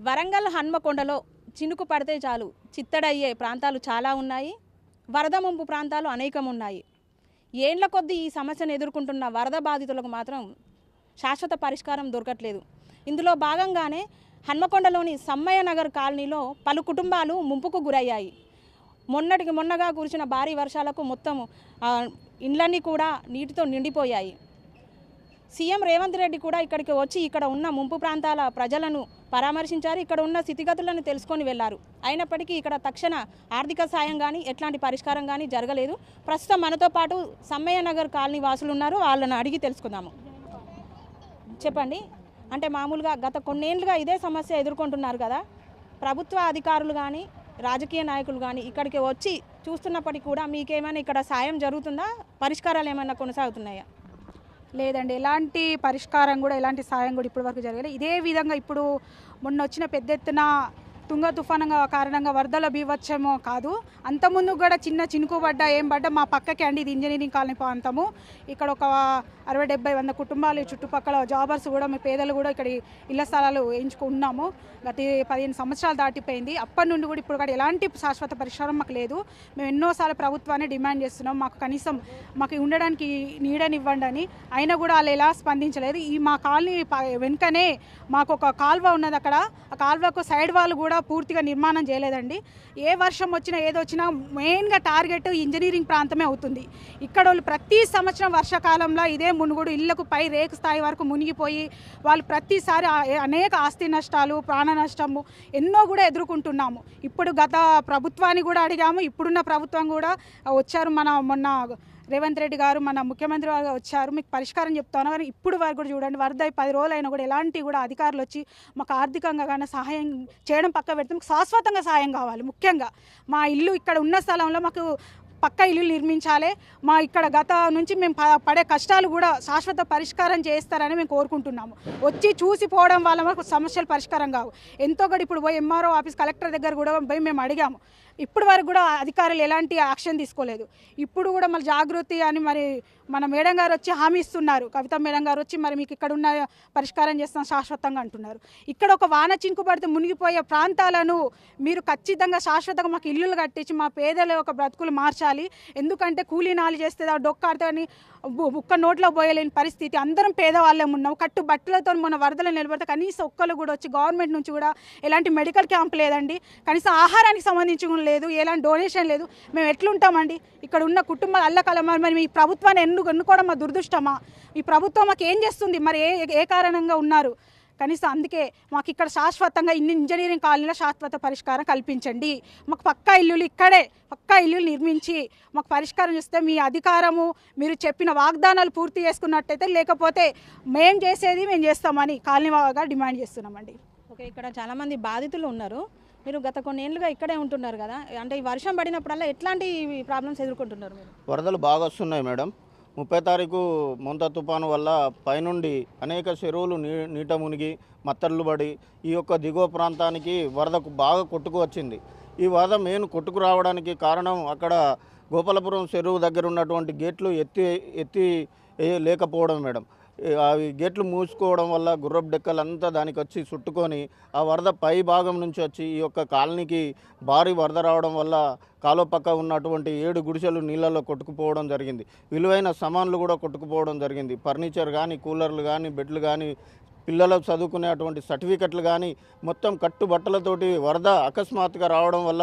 వరంగల్ హన్మకొండలో చినుకు పడితే చాలు చిత్తడయ్యే ప్రాంతాలు చాలా ఉన్నాయి. వరద ముంపు ప్రాంతాలు అనేకం ఉన్నాయి. ఏండ్ల కొద్దీ ఈ సమస్యను ఎదుర్కొంటున్న వరద బాధితులకు మాత్రం శాశ్వత పరిష్కారం దొరకట్లేదు. ఇందులో భాగంగానే హన్మకొండలోని సమ్మయ్య నగర్ కాలనీలో పలు కుటుంబాలు ముంపుకు గురయ్యాయి. మొన్నటికి మొన్నగా కురిసిన భారీ వర్షాలకు మొత్తం ఇండ్లన్నీ కూడా నీటితో నిండిపోయాయి. సీఎం రేవంత్ రెడ్డి కూడా ఇక్కడికి వచ్చి ఇక్కడ ఉన్న ముంపు ప్రాంతాల ప్రజలను పరామర్శించారు. ఇక్కడ ఉన్న స్థితిగతులను తెలుసుకొని వెళ్లారు. అయినప్పటికీ ఇక్కడ తక్షణ ఆర్థిక సాయం కానీ ఎట్లాంటి పరిష్కారం కానీ జరగలేదు. ప్రస్తుతం మనతో పాటు సమ్మయ్య నగర్ కాలనీ వాసులు ఉన్నారు. వాళ్ళని అడిగి తెలుసుకుందాము. చెప్పండి, అంటే మామూలుగా గత కొన్నేళ్లుగా ఇదే సమస్య ఎదుర్కొంటున్నారు కదా, ప్రభుత్వ అధికారులు కానీ రాజకీయ నాయకులు కానీ ఇక్కడికి వచ్చి చూస్తున్నప్పటికీ కూడా మీకేమైనా ఇక్కడ సాయం జరుగుతుందా? పరిష్కారాలు ఏమైనా కొనసాగుతున్నాయా? లేదండి, ఎలాంటి పరిష్కారం కూడా ఎలాంటి సాయం కూడా ఇప్పటివరకు జరగలేదు. ఇదే విధంగా ఇప్పుడు మొన్న వచ్చిన పెద్ద ఎత్తున తుంగ తుఫాను కారణంగా వరదల బీభత్సమో కాదు, అంతకుముందు కూడా చిన్న చినుకు పడ్డా ఏం పడ్డా మా పక్కకి అండి, ఇది ఇంజనీరింగ్ కాలనీ ప్రాంతము. ఇక్కడ ఒక 60-70 కుటుంబాలు చుట్టుపక్కల జాబర్స్ కూడా మీ పేదలు కూడా ఇక్కడ ఇళ్ల స్థలాలు వేయించుకున్నాము. గత 15 సంవత్సరాలు దాటిపోయింది. అప్పటి నుండి కూడా ఇప్పుడు కూడా ఎలాంటి శాశ్వత పరిష్కారం మాకు లేదు. మేము ఎన్నోసార్లు ప్రభుత్వాన్ని డిమాండ్ చేస్తున్నాం, మాకు కనీసం మాకు ఉండడానికి నీడనివ్వండి అని. అయినా కూడా వాళ్ళు ఎలా స్పందించలేదు. ఈ మా కాలనీ వెనుకనే మాకు ఒక కాల్వ ఉన్నది. అక్కడ ఆ కాల్వకు సైడ్ వాళ్ళు కూడా పూర్తిగా నిర్మాణం చేయలేదండి. ఏ వర్షం వచ్చినా ఏదో వచ్చినా మెయిన్గా టార్గెట్ ఇంజనీరింగ్ ప్రాంతమే అవుతుంది. ఇక్కడ వాళ్ళు ప్రతి సంవత్సరం వర్షాకాలంలో ఇదే మునుగుడు, ఇళ్లకు పై రేకు స్థాయి వరకు మునిగిపోయి వాళ్ళు ప్రతిసారి అనేక ఆస్తి నష్టాలు, ప్రాణ నష్టము ఎన్నో కూడా ఎదుర్కొంటున్నాము. ఇప్పుడు గత ప్రభుత్వాన్ని కూడా అడిగాము, ఇప్పుడున్న ప్రభుత్వం కూడా వచ్చారు. మొన్న రేవంత్ రెడ్డి గారు మన ముఖ్యమంత్రి వారు వచ్చారు, మీకు పరిష్కారం చెప్తాను. కానీ ఇప్పుడు వరకు కూడా చూడండి, వరద 10 రోజులు అయినా కూడా ఎలాంటి కూడా అధికారులు వచ్చి మాకు ఆర్థికంగా కానీ సహాయం చేయడం పక్క పెడితే మాకు శాశ్వతంగా సహాయం కావాలి. ముఖ్యంగా మా ఇల్లు ఇక్కడ ఉన్న స్థలంలో మాకు పక్క ఇల్లు నిర్మించాలి. మా ఇక్కడ గత నుంచి మేము పడే కష్టాలు కూడా శాశ్వత పరిష్కారం చేస్తారని మేము కోరుకుంటున్నాము. వచ్చి చూసిపోవడం వల్ల మాకు సమస్యలు పరిష్కారం కావు. ఎంతో కూడా ఇప్పుడు పోయి ఎంఆర్ఓ ఆఫీస్, కలెక్టర్ దగ్గర కూడా పోయి మేము అడిగాము. ఇప్పుడు వరకు కూడా అధికారులు ఎలాంటి యాక్షన్ తీసుకోలేదు. ఇప్పుడు కూడా మళ్ళీ జాగృతి అని మరి మన మేడం గారు వచ్చి హామీ ఇస్తున్నారు. కవిత మేడం గారు వచ్చి మరి మీకు ఇక్కడ ఉన్న పరిష్కారం చేస్తాం శాశ్వతంగా అంటున్నారు. ఇక్కడ ఒక వాన చింకు పడితే మునిగిపోయే ప్రాంతాలను మీరు ఖచ్చితంగా శాశ్వతంగా మాకు ఇల్లులు కట్టించి మా పేదల యొక్క బ్రతుకులు మార్చాలి. ఎందుకంటే కూలీ నాలు చేస్తే డొక్కాడితే అని ఒక్క నోట్లో పోయలేని పరిస్థితి. అందరం పేదవాళ్ళం ఉన్నాం. కట్టు బట్టలతో మన వరదలు నిలబడితే కనీసం ఒక్కరు కూడా వచ్చి గవర్నమెంట్ నుంచి కూడా ఎలాంటి మెడికల్ క్యాంప్ లేదండి, కనీసం ఆహారానికి సంబంధించి లేదు, ఎలాంటి డొనేషన్ లేదు. మేము ఎట్లుంటామండి? ఇక్కడ ఉన్న కుటుంబాలు అల్లకలమ. మరి మీ ప్రభుత్వాన్ని ఎన్నుకోవడం మా దురదృష్టమా? ఈ ప్రభుత్వం మాకు ఏం చేస్తుంది? మరి ఏ కారణంగా ఉన్నారు? కనీసం అందుకే మాకు ఇక్కడ శాశ్వతంగా ఇంజనీరింగ్ కాలనీలో శాశ్వత పరిష్కారం కల్పించండి. మాకు పక్కా ఇల్లులు ఇక్కడే పక్కా ఇల్లులు నిర్మించి మాకు పరిష్కారం చేస్తే మీ అధికారము, మీరు చెప్పిన వాగ్దానాలు పూర్తి చేసుకున్నట్టయితే, లేకపోతే మేము చేసేది మేము చేస్తామని కాలనీగా డిమాండ్ చేస్తున్నామండి. ఓకే, ఇక్కడ చాలామంది బాధితులు ఉన్నారు. మీరు గత కొన్నేళ్లుగా ఇక్కడే ఉంటున్నారు కదా, అంటే ఈ వర్షం పడినప్పుడల్లా ఎట్లాంటి ప్రాబ్లమ్స్ ఎదుర్కొంటున్నారు మీరు? వరదలు బాగా వస్తున్నాయి మేడం. 30 తారీఖు మొంత తుఫాను వల్ల పైనుండి అనేక చెరువులు నీట మునిగి మత్తర్లు పడి ఈ యొక్క దిగువ ప్రాంతానికి వరదకు బాగా కొట్టుకు వచ్చింది. ఈ వరద మెయిన్ కొట్టుకు రావడానికి కారణం అక్కడ గోపాలపురం చెరువు దగ్గర ఉన్నటువంటి గేట్లు ఎత్తి లేకపోవడం మేడం. అవి గేట్లు మూసుకోవడం వల్ల గుర్రపు డెక్కలంతా దానికి వచ్చి చుట్టుకొని ఆ వరద పై భాగం నుంచి వచ్చి ఈ యొక్క కాలనీకి భారీ వరద రావడం వల్ల కాలువ పక్క ఉన్నటువంటి 7 గుడిసెలు నీళ్ళలో కొట్టుకుపోవడం జరిగింది. విలువైన సామాన్లు కూడా కొట్టుకుపోవడం జరిగింది. ఫర్నిచర్ కానీ, కూలర్లు కానీ, బెడ్లు కానీ, పిల్లలకు చదువుకునేటువంటి సర్టిఫికెట్లు కానీ మొత్తం కట్టుబట్టలతోటి వరద అకస్మాత్తుగా రావడం వల్ల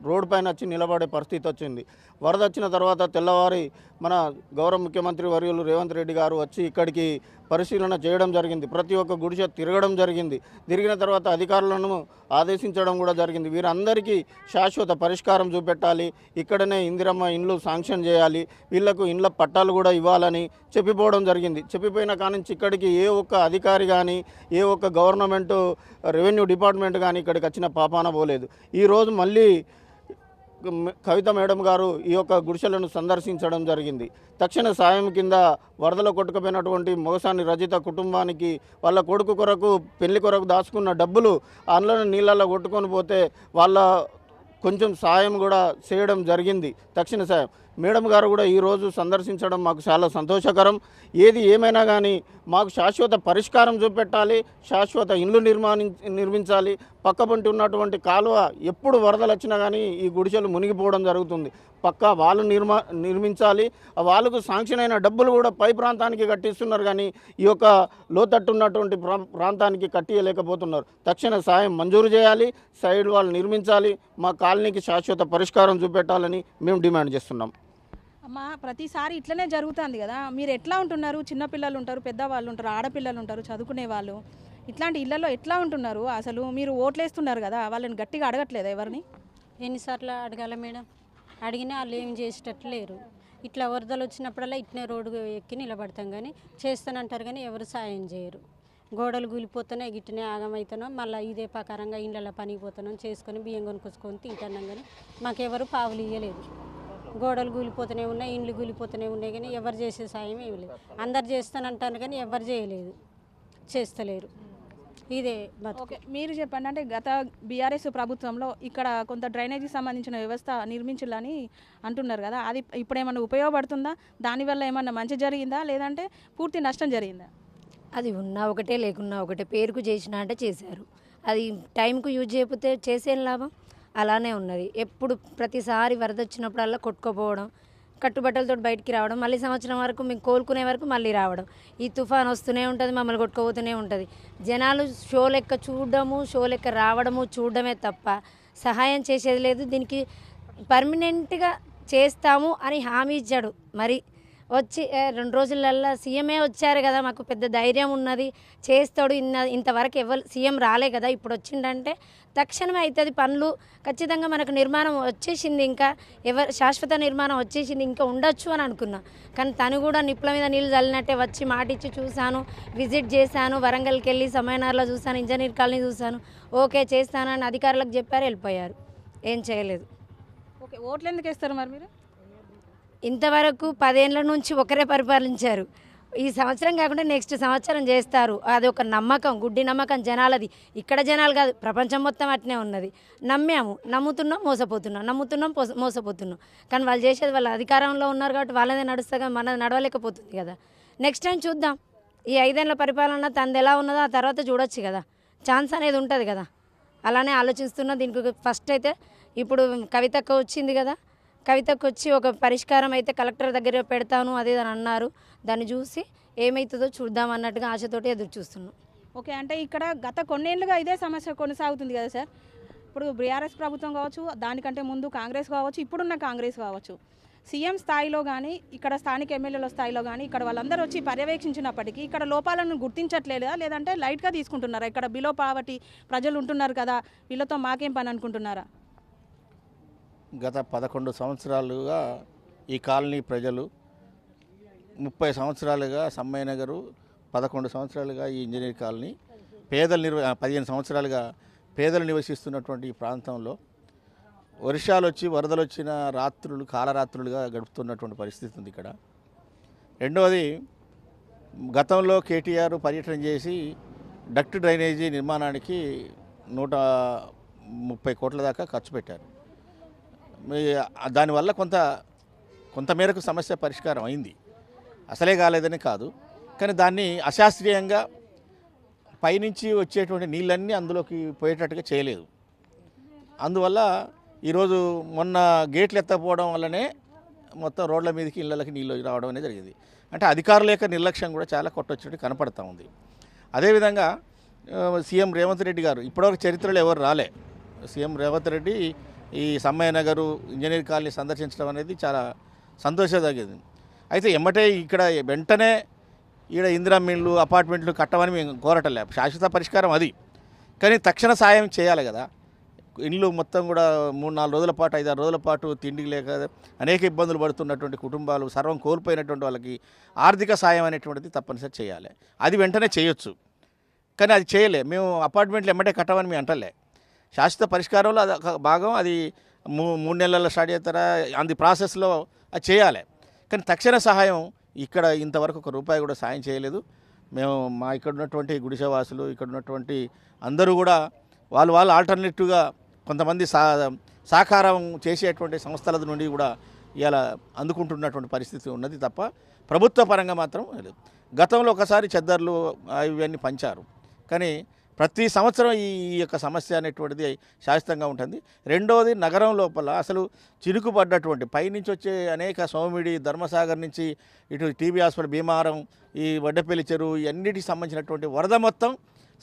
రోడ్డు పైన వచ్చి నిలబడే పరిస్థితి వచ్చింది. వరద వచ్చిన తర్వాత తెల్లవారి మన గౌరవ ముఖ్యమంత్రి వర్యులు రేవంత్ రెడ్డి గారు వచ్చి ఇక్కడికి పరిశీలన చేయడం జరిగింది. ప్రతి ఒక్క గుడిసె తిరగడం జరిగింది. తిరిగిన తర్వాత అధికారులను ఆదేశించడం కూడా జరిగింది. వీరందరికీ శాశ్వత పరిష్కారం చూపెట్టాలి, ఇక్కడనే ఇందిరమ్మ ఇండ్లు శాంక్షన్ చేయాలి, వీళ్లకు ఇండ్ల పట్టాలు కూడా ఇవ్వాలని చెప్పిపోవడం జరిగింది. చెప్పిపోయిన కానించి ఇక్కడికి ఏ ఒక్క అధికారి కానీ, ఏ ఒక్క గవర్నమెంట్ రెవెన్యూ డిపార్ట్మెంట్ కానీ ఇక్కడికి వచ్చిన పాపాన పోలేదు. ఈరోజు మళ్ళీ కవిత మేడం గారు ఈ యొక్క గుడిసెలను సందర్శించడం జరిగింది. తక్షణ సాయం కింద వరదలో కొట్టుకుపోయినటువంటి మొగసాని రజిత కుటుంబానికి వాళ్ళ కొడుకు కొరకు పెళ్లి కొరకు దాచుకున్న డబ్బులు అందులో నీళ్ళల్లో కొట్టుకొని పోతే వాళ్ళ కొంచెం సాయం కూడా చేయడం జరిగింది, తక్షణ సాయం. మేడం గారు కూడా ఈరోజు సందర్శించడం మాకు చాలా సంతోషకరం. ఏది ఏమైనా కానీ మాకు శాశ్వత పరిష్కారం చూపెట్టాలి, శాశ్వత ఇండ్లు నిర్మించాలి. పక్కపంటి ఉన్నటువంటి కాలువ ఎప్పుడు వరదలు వచ్చినా కానీ ఈ గుడిసెలు మునిగిపోవడం జరుగుతుంది. పక్కా వాళ్ళు నిర్మించాలి. ఆ వాళ్ళకు శాంక్షన్ అయిన డబ్బులు కూడా పై ప్రాంతానికి కట్టిస్తున్నారు, కానీ ఈ యొక్క లోతట్టు ఉన్నటువంటి ప్రాంతానికి కట్టియలేకపోతున్నారు. తక్షణ సాయం మంజూరు చేయాలి, సైడ్ వాళ్ళు నిర్మించాలి, మా కాలనీకి శాశ్వత పరిష్కారం చూపెట్టాలని మేము డిమాండ్ చేస్తున్నాం. అమ్మా, ప్రతిసారి ఇట్లనే జరుగుతుంది కదా, మీరు ఎట్లా ఉంటున్నారు? చిన్నపిల్లలు ఉంటారు, పెద్దవాళ్ళు ఉంటారు, ఆడపిల్లలు ఉంటారు, చదువుకునే వాళ్ళు. ఇట్లాంటి ఇళ్లలో ఎట్లా ఉంటున్నారు? అసలు మీరు ఓట్లేస్తున్నారు కదా, వాళ్ళని గట్టిగా అడగట్లేదా ఎవరిని? ఎన్నిసార్లు అడగాల మేడం? అడిగినా వాళ్ళు ఏం చేసేటట్లు లేరు. ఇట్లా వరదలు వచ్చినప్పుడల్లా ఇట్నే రోడ్డు ఎక్కి నిలబడతాం, కానీ చేస్తానంటారు కానీ ఎవరు సాయం చేయరు. గోడలు కూలిపోతేనే గిట్టనే ఆగమవుతానో మళ్ళీ ఇదే ప్రకారంగా ఇళ్ళల్లో పనికి పోతున్నాం, చేసుకొని బియ్యం కొనుక్కొచ్చుకొని తింటున్నాం, కానీ మాకెవరు పావులు ఇవ్వలేదు. గోడలు కూలిపోతూనే ఉన్నాయి, ఇండ్లు కూలిపోతూనే ఉన్నాయి, కానీ ఎవరు చేసే సాయం ఏమి లేదు. అందరు చేస్తానంటారు కానీ ఎవరు చేయలేదు, చేస్తలేరు. ఇదే ఓకే, మీరు చెప్పండి. అంటే గత బీఆర్ఎస్ ప్రభుత్వంలో ఇక్కడ కొంత డ్రైనేజీకి సంబంధించిన వ్యవస్థ నిర్మించాలని అంటున్నారు కదా, అది ఇప్పుడు ఏమన్నా ఉపయోగపడుతుందా? దానివల్ల ఏమన్నా మంచి జరిగిందా, లేదంటే పూర్తి నష్టం జరిగిందా? అది ఉన్నా ఒకటే లేకున్నా ఒకటే, పేరుకు చేసినా అంటే చేశారు, అది టైంకు యూజ్ చేయకపోతే చేసేం లాభం? అలానే ఉన్నది. ఎప్పుడు ప్రతిసారి వరద వచ్చినప్పుడల్లా కొట్టుకుపోవడం, కట్టుబట్టలతో బయటికి రావడం, మళ్ళీ సంవత్సరం వరకు మేము కోలుకునే వరకు మళ్ళీ రావడం. ఈ తుఫాన్ వస్తూనే ఉంటుంది, మమ్మల్ని కొట్టుకుపోతూనే ఉంటుంది. జనాలు షో లెక్క చూడడము, షో లెక్క రావడము, చూడడమే తప్ప సహాయం చేసేది లేదు. దీనికి పర్మనెంట్గా చేస్తాము అని హామీ ఇచ్చాడు, మరి వచ్చి 2 రోజులల్లా సీఎమే వచ్చారు కదా, మాకు పెద్ద ధైర్యం ఉన్నది, చేస్తాడు. ఇంతవరకు ఎవరు సీఎం రాలే కదా, ఇప్పుడు వచ్చిందంటే తక్షణమే అవుతుంది పనులు. ఖచ్చితంగా మనకు నిర్మాణం వచ్చేసింది, ఇంకా శాశ్వత నిర్మాణం వచ్చేసింది, ఇంకా ఉండొచ్చు అని అనుకున్నా. కానీ తను కూడా నిప్పుల మీద నీళ్ళు చల్లినట్టే వచ్చి మాటిచ్చి చూశాను, విజిట్ చేశాను, వరంగల్కి వెళ్ళి సమయనార్లో చూశాను, ఇంజనీర్ కాలనీ చూశాను, ఓకే చేస్తానని అధికారులకు చెప్పారు, వెళ్ళిపోయారు, ఏం చేయలేదు. ఓకే, ఓట్లు ఎందుకు వేస్తారు మరి మీరు? ఇంతవరకు 10 ఏళ్ళ నుంచి ఒకరే పరిపాలించారు. ఈ సంవత్సరం కాకుండా నెక్స్ట్ సంవత్సరం చేస్తారు, అది ఒక నమ్మకం, గుడ్డి నమ్మకం జనాలది. ఇక్కడ జనాలు కాదు, ప్రపంచం మొత్తం అట్నే ఉన్నది. నమ్మాము, నమ్ముతున్నాం, మోసపోతున్నాం, నమ్ముతున్నాం, మోసపోతున్నాం. కానీ వాళ్ళు చేసేది, వాళ్ళ అధికారంలో ఉన్నారు కాబట్టి వాళ్ళదే నడుస్తుంది, మనది నడవలేకపోతుంది కదా. నెక్స్ట్ టైం చూద్దాం, ఈ 5 ఏళ్ళ పరిపాలన తనది ఎలా ఉన్నదో ఆ తర్వాత చూడొచ్చు కదా, ఛాన్స్ అనేది ఉంటుంది కదా. అలానే ఆలోచిస్తున్నా. దీనికి ఫస్ట్ అయితే ఇప్పుడు కవితకు వచ్చింది కదా, కవితకు వచ్చి ఒక పరిష్కారం అయితే కలెక్టర్ దగ్గర పెడతాను అది అని అన్నారు. దాన్ని చూసి ఏమవుతుందో చూద్దాం అన్నట్టుగా ఆశతోటి ఎదురు చూస్తున్నాం. ఓకే, అంటే ఇక్కడ గత కొన్నేళ్ళుగా ఇదే సమస్య కొనసాగుతుంది కదా సార్. ఇప్పుడు బీఆర్ఎస్ ప్రభుత్వం కావచ్చు, దానికంటే ముందు కాంగ్రెస్ కావచ్చు, ఇప్పుడున్న కాంగ్రెస్ కావచ్చు, సీఎం స్థాయిలో కానీ ఇక్కడ స్థానిక ఎమ్మెల్యేల స్థాయిలో కానీ ఇక్కడ వాళ్ళందరూ వచ్చి పర్యవేక్షించినప్పటికీ ఇక్కడ లోపాలను గుర్తించట్లేదా, లేదంటే లైట్గా తీసుకుంటున్నారా? ఇక్కడ బిలో పావర్టీ ప్రజలు ఉంటున్నారు కదా, వీళ్ళతో మాకేం పని అనుకుంటున్నారా? గత 11 సంవత్సరాలుగా ఈ కాలనీ ప్రజలు, 30 సంవత్సరాలుగా సమ్మయ్య నగరు, 11 సంవత్సరాలుగా ఈ ఇంజనీర్ కాలనీ, 15 సంవత్సరాలుగా పేదలు నివసిస్తున్నటువంటి ఈ ప్రాంతంలో వర్షాలు వచ్చి వరదలు వచ్చిన రాత్రులు కాలరాత్రులుగా గడుపుతున్నటువంటి పరిస్థితి ఉంది ఇక్కడ. రెండవది, గతంలో కేటీఆర్ పర్యటన చేసి డక్ట్ డ్రైనేజీ నిర్మాణానికి 130 కోట్ల దాకా ఖర్చు పెట్టారు. దానివల్ల కొంత మేరకు సమస్య పరిష్కారం అయింది, అసలే కాలేదని కాదు, కానీ దాన్ని అశాస్త్రీయంగా పైనుంచి వచ్చేటువంటి నీళ్ళన్నీ అందులోకి పోయేటట్టుగా చేయలేదు. అందువల్ల ఈరోజు మొన్న గేట్లు ఎత్తకపోవడం వల్లనే మొత్తం రోడ్ల మీదకి ఇళ్ళకి నీళ్ళు రావడం అనేది జరిగింది. అంటే అధికారుల యొక్క నిర్లక్ష్యం కూడా చాలా కొట్టొచ్చినట్టు కనపడతా ఉంది. అదేవిధంగా సీఎం రేవంత్ రెడ్డి గారు ఇప్పటివరకు చరిత్రలో ఎవరు రాలే. సీఎం రేవంత్ రెడ్డి ఈ సమ్మయ్య నగరు ఇంజనీర్ కాలనీ సందర్శించడం అనేది చాలా సంతోషదగ్గది. అయితే ఎమ్మటే ఇక్కడ వెంటనే ఈడ ఇందిరా మిల్లు అపార్ట్మెంట్లు కట్టమని మేము కోరటలే, శాశ్వత పరిష్కారం అది. కానీ తక్షణ సాయం చేయాలి కదా. ఇల్లు మొత్తం కూడా 3-4 రోజుల పాటు 5-6 రోజుల పాటు తిండి లేక అనేక ఇబ్బందులు పడుతున్నటువంటి కుటుంబాలు, సర్వం కోల్పోయినటువంటి వాళ్ళకి ఆర్థిక సాయం అనేటువంటిది తప్పనిసరి చేయాలి. అది వెంటనే చేయొచ్చు, కానీ అది చేయలే. మేము అపార్ట్మెంట్లు ఎమ్మటే కట్టమని మేము అంటలే. శాశ్వత పరిష్కారంలో అది భాగం, అది 3 నెలల్లో స్టార్ట్ చేస్తారా, అది ప్రాసెస్లో అది చేయాలి. కానీ తక్షణ సహాయం ఇక్కడ ఇంతవరకు ₹1 కూడా సాయం చేయలేదు. మేము ఇక్కడ ఉన్నటువంటి గుడిసెవాసులు, ఇక్కడ ఉన్నటువంటి అందరూ కూడా వాళ్ళు ఆల్టర్నేటివ్గా కొంతమంది సాకారం చేసేటువంటి సంస్థల నుండి కూడా ఇలా అందుకుంటున్నటువంటి పరిస్థితి ఉన్నది తప్ప ప్రభుత్వ పరంగా మాత్రం లేదు. గతంలో ఒకసారి చెద్దర్లు ఇవన్నీ పంచారు, కానీ ప్రతి సంవత్సరం ఈ యొక్క సమస్య అనేటువంటిది శాశ్వతంగా ఉంటుంది. రెండవది, నగరం లోపల అసలు చిరుకుపడ్డటువంటి పైనుంచి వచ్చే అనేక సోమిడి, ధర్మసాగర్ నుంచి ఇటు టీబీ హాస్పిటల్, భీమారం, ఈ వడ్డపల్లి చెరువు, ఇవన్నిటికి సంబంధించినటువంటి వరద మొత్తం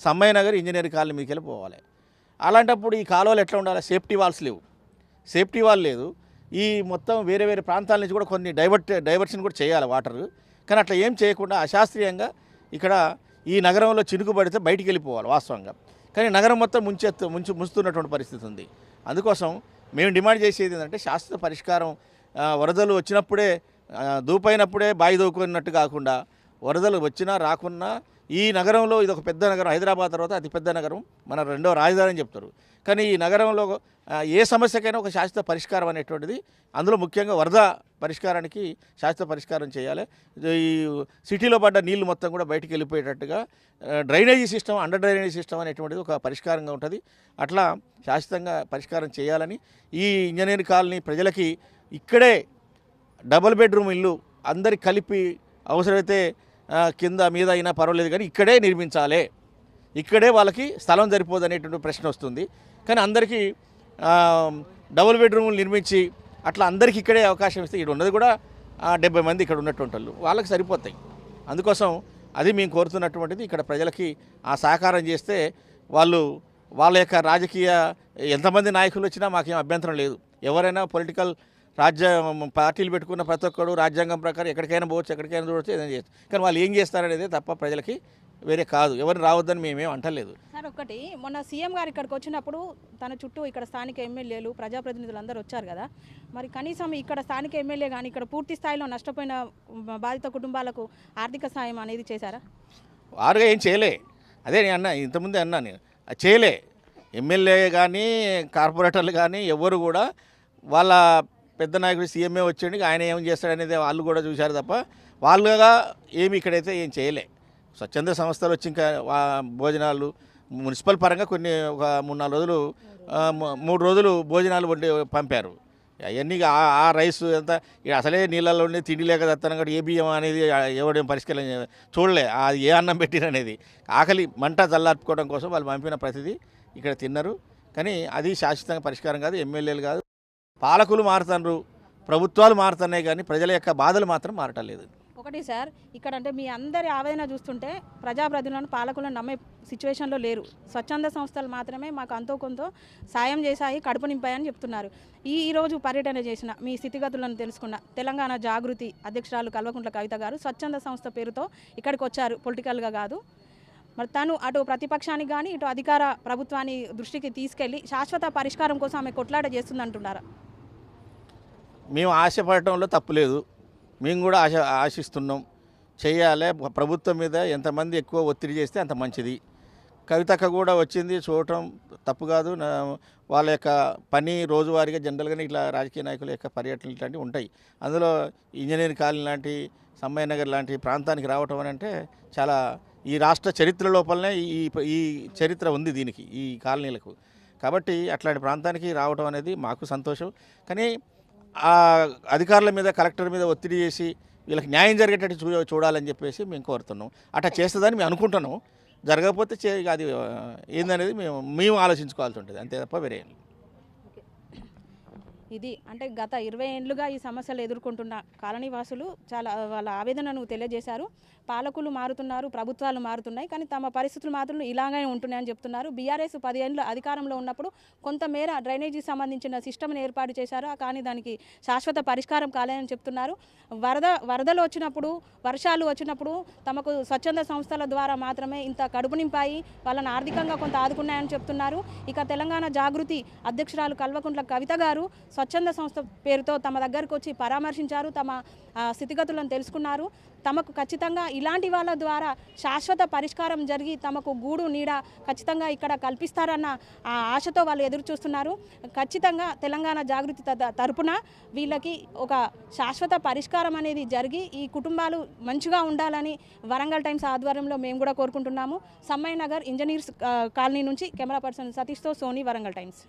సమ్మయ్య నగర్ ఇంజనీరింగ్ కాలనీ మీదకి వెళ్ళిపోవాలి. అలాంటప్పుడు ఈ కాలువలు ఎట్లా ఉండాలి? సేఫ్టీ వాల్స్ లేవు, సేఫ్టీ వాల్ లేదు. ఈ మొత్తం వేరే వేరే ప్రాంతాల నుంచి కూడా కొన్ని డైవర్షన్ కూడా చేయాలి వాటర్, కానీ అట్లా ఏం చేయకుండా అశాస్త్రీయంగా ఇక్కడ ఈ నగరంలో చినుకు పడితే బయటికి వెళ్ళిపోవాలి వాస్తవంగా, కానీ నగరం మొత్తం ముంచుతున్నటువంటి పరిస్థితి ఉంది. అందుకోసం మేము డిమాండ్ చేసేది ఏంటంటే శాశ్వత పరిష్కారం. వరదలు వచ్చినప్పుడే దూపైనప్పుడే బావి దూకున్నట్టు కాకుండా వరదలు వచ్చినా రాకున్నా ఈ నగరంలో ఇది ఒక పెద్ద నగరం, హైదరాబాద్ తర్వాత అతి పెద్ద నగరం, మన రెండవ రాజధాని అని చెప్తారు. కానీ ఈ నగరంలో ఏ సమస్యకైనా ఒక శాశ్వత పరిష్కారం అనేటువంటిది, అందులో ముఖ్యంగా వరద పరిష్కారానికి శాశ్వత పరిష్కారం చేయాలి. ఈ సిటీలో పడ్డ నీళ్లు మొత్తం కూడా బయటికి వెళ్ళిపోయేటట్టుగా drainage system, under drainage system అనేటువంటిది ఒక పరిష్కారంగా ఉంటుంది. అట్లా శాశ్వతంగా పరిష్కారం చేయాలని ఈ ఇంజనీరింగ్ కాలనీ ప్రజలకి ఇక్కడే డబుల్ బెడ్రూమ్ ఇల్లు అందరికి కలిపి అవసరమైతే కింద మీద అయినా పర్వాలేదు, కానీ ఇక్కడే నిర్మించాలి, ఇక్కడే వాళ్ళకి స్థలం సరిపోదు అనేటువంటి ప్రశ్న వస్తుంది. కానీ అందరికీ డబుల్ బెడ్రూమ్లు నిర్మించి అట్లా అందరికీ ఇక్కడే అవకాశం ఇస్తే, ఇక్కడ ఉన్నది కూడా 70 మంది ఇక్కడ ఉన్నటువంటి వాళ్ళకి సరిపోతాయి. అందుకోసం అది మేము కోరుతున్నటువంటిది. ఇక్కడ ప్రజలకి ఆ సహకారం చేస్తే వాళ్ళు వాళ్ళ యొక్క రాజకీయ ఎంతమంది నాయకులు వచ్చినా మాకేం అభ్యంతరం లేదు. ఎవరైనా పొలిటికల్ పార్టీలు పెట్టుకున్న ప్రతి ఒక్కరు రాజ్యాంగం ప్రకారం ఎక్కడికైనా పోవచ్చు, ఎక్కడికైనా చూడవచ్చు, ఏదైనా చేయొచ్చు. కానీ వాళ్ళు ఏం చేస్తారనేది తప్ప ప్రజలకి వేరే కాదు. ఎవరిని రావద్దని మేమేం అంటలేదు. సార్, ఒకటి మొన్న సీఎం గారు ఇక్కడికి వచ్చినప్పుడు తన చుట్టూ ఇక్కడ స్థానిక ఎమ్మెల్యేలు, ప్రజాప్రతినిధులు అందరూ వచ్చారు కదా, మరి కనీసం ఇక్కడ స్థానిక ఎమ్మెల్యే కానీ ఇక్కడ పూర్తి స్థాయిలో నష్టపోయిన బాధిత కుటుంబాలకు ఆర్థిక సాయం అనేది చేశారా? వారుగా ఏం చేయలే. అదే నేను అన్నా, ఇంతకుముందే అన్నా, నేను చేయలే. ఎమ్మెల్యే కానీ కార్పొరేటర్లు కానీ ఎవరు కూడా వాళ్ళ పెద్ద నాయకుడు సీఎంఏ వచ్చేండి ఆయన ఏం చేస్తాడనేది వాళ్ళు కూడా చూశారు తప్ప వాళ్ళుగా ఏమి ఇక్కడైతే ఏం చేయలే. స్వచ్ఛంద సంస్థలు వచ్చి ఇంకా భోజనాలు మున్సిపల్ పరంగా కొన్ని ఒక 3-4 రోజులు 3 రోజులు భోజనాలు వండి పంపారు. అవన్నీ ఆ రైస్ అంతా అసలే నీళ్ళల్లో ఉండి తిండి లేక తత్తనం కూడా ఏ బియ్యం అనేది ఎవడేం పరిష్కారం చూడలే, అది ఏ అన్నం పెట్టిననేది. ఆకలి మంట చల్లార్పుకోవడం కోసం వాళ్ళు పంపిన ప్రతిదీ ఇక్కడ తిన్నారు. కానీ అది శాశ్వతంగా పరిష్కారం కాదు. ఎమ్మెల్యేలు కాదు, పాలకులు మారుతున్నారు, ప్రభుత్వాలు మారుతున్నాయి, కానీ ప్రజల యొక్క బాధలు మాత్రం మారటం లేదు. ఒకటి సార్, ఇక్కడ అంటే మీ అందరి ఆవేదన చూస్తుంటే ప్రజాప్రతినిధులను, పాలకులను నమ్మే సిచ్యువేషన్లో లేరు. స్వచ్ఛంద సంస్థలు మాత్రమే మాకు అంతో కొంత సాయం చేశాయి, కడుపు నింపాయని చెప్తున్నారు. ఈరోజు పర్యటన చేసిన మీ స్థితిగతులను తెలుసుకున్న తెలంగాణ జాగృతి అధ్యక్షురాలు కల్వకుంట్ల కవిత గారు స్వచ్ఛంద సంస్థ పేరుతో ఇక్కడికి వచ్చారు, పొలిటికల్గా కాదు. మరి తను అటు ప్రతిపక్షానికి కానీ ఇటు అధికార ప్రభుత్వాన్ని దృష్టికి తీసుకెళ్లి శాశ్వత పరిష్కారం కోసం ఆమె కొట్లాట చేస్తుందంటున్నారా? మేము ఆశపడటంలో తప్పులేదు, మేము కూడా ఆశిస్తున్నాం, చేయాలి. ప్రభుత్వం మీద ఎంతమంది ఎక్కువ ఒత్తిడి చేస్తే అంత మంచిది. కవితక్క కూడా వచ్చింది, చూడటం తప్పు కాదు. వాళ్ళ యొక్క పని రోజువారీగా జనరల్గానే ఇట్లా రాజకీయ నాయకుల యొక్క పర్యటనలు ఇట్లాంటివి ఉంటాయి. అందులో ఇంజనీరింగ్ కాలనీ లాంటి, సమ్మయ్య నగర్ లాంటి ప్రాంతానికి రావటం అని అంటే చాలా ఈ రాష్ట్ర చరిత్ర లోపలనే ఈ చరిత్ర ఉంది దీనికి, ఈ కాలనీలకు. కాబట్టి అట్లాంటి ప్రాంతానికి రావటం అనేది మాకు సంతోషం. కానీ ఆ అధికారుల మీద, కలెక్టర్ మీద ఒత్తిడి చేసి వీళ్ళకి న్యాయం జరిగేటట్టు చూడాలని చెప్పేసి మేము కోరుతున్నాం. అట్లా చేస్తుందని మేము అనుకుంటున్నాం. జరగకపోతే అది ఏందనేది మేము ఆలోచించుకోవాల్సి ఉంటుంది, అంతే తప్ప వేరే. ఇది అంటే గత 20 ఏళ్లుగా ఈ సమస్యలు ఎదుర్కొంటున్న కాలనీవాసులు చాలా వాళ్ళ ఆవేదనను తెలియజేశారు. పాలకులు మారుతున్నారు, ప్రభుత్వాలు మారుతున్నాయి, కానీ తమ పరిస్థితులు మాత్రం ఇలాగే ఉంటున్నాయని చెప్తున్నారు. బీఆర్ఎస్ 10 ఏళ్ళు అధికారంలో ఉన్నప్పుడు కొంతమేర డ్రైనేజీకి సంబంధించిన సిస్టమ్ని ఏర్పాటు చేశారు, కానీ దానికి శాశ్వత పరిష్కారం కాలేదని చెప్తున్నారు. వరదలు వచ్చినప్పుడు, వర్షాలు వచ్చినప్పుడు తమకు స్వచ్ఛంద సంస్థల ద్వారా మాత్రమే ఇంత కడుపు నింపాయి, వాళ్ళని ఆర్థికంగా కొంత ఆదుకున్నాయని చెప్తున్నారు. ఇక తెలంగాణ జాగృతి అధ్యక్షురాలు కల్వకుంట్ల కవిత గారు స్వచ్ఛంద సంస్థ పేరుతో తమ దగ్గరకు వచ్చి పరామర్శించారు, తమ స్థితిగతులను తెలుసుకున్నారు. తమకు ఖచ్చితంగా ఇలాంటి వాళ్ళ ద్వారా శాశ్వత పరిష్కారం జరిగి తమకు గూడు నీడ ఖచ్చితంగా ఇక్కడ కల్పిస్తారన్న ఆ ఆశతో వాళ్ళు ఎదురు చూస్తున్నారు. ఖచ్చితంగా తెలంగాణ జాగృతి తరపున వీళ్ళకి ఒక శాశ్వత పరిష్కారం అనేది జరిగి ఈ కుటుంబాలు మంచిగా ఉండాలని వరంగల్ టైమ్స్ ఆధ్వర్యంలో మేము కూడా కోరుకుంటున్నాము. సమ్మయ్య నగర్ ఇంజనీర్స్ కాలనీ నుంచి కెమెరా పర్సన్ సతీష్తో సోనీ, వరంగల్ టైమ్స్.